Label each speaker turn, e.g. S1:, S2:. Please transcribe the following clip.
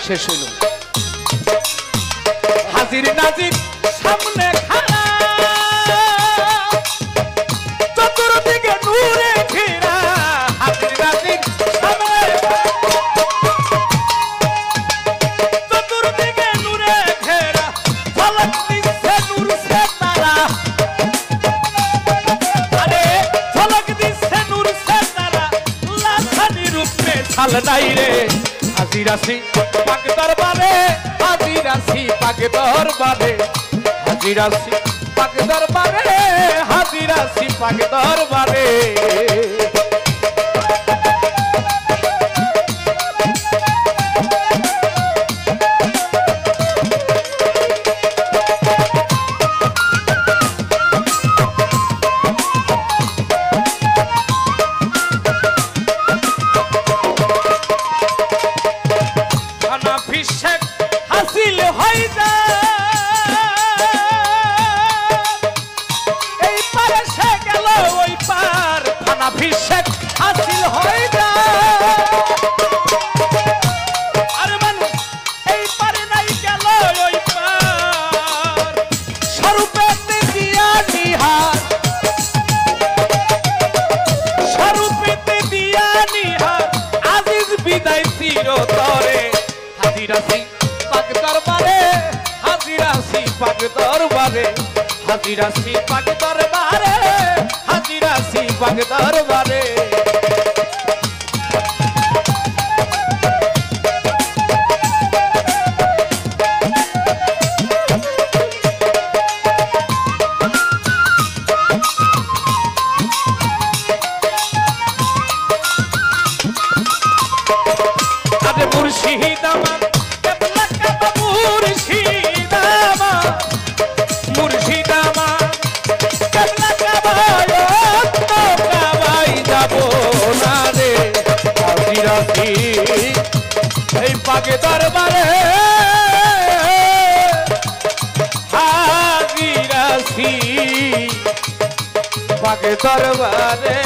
S1: শেষ হইল। হাজির নাজির সামনে খাড়া, চতুর্দিকে নূরে ঘেরা। হাজির নাজির সামনে, চতুর্দিকে নূরে ঘেরা। ঝলক দিচ্ছে নূর সে তারা, আরে ঝলক দিচ্ছে নূর সে তারা। লাখানি রূপ মে ছাল নাই রে। হাজির আসি পাক দরবারে, হাজির আসি পাক দরবারে, হাজির আসি পাক দরবারে, হাজির আসি পাক দরবারে। হাসিল হই যা এই পারে সে গেল ওই পার। ফানাভিষেক হাসিল হই যা, আর মানুষ এই পারে নাই গেল ওই পার। স্বরূপেতে দিয়া নিহার, স্বরূপেতে দিয়া নিহার। আজিজ বিদায় চিরতরে। হাজির আসি পাক দরবারে, হাজির আসি পাক দরবারে, হাজির আসি পাক দরবারে, হাজির আসি পাক দরবারে। আরে মুর্শিদ আমার এই পাকে দরবারে, হাজির আসি পাকে দরবারে।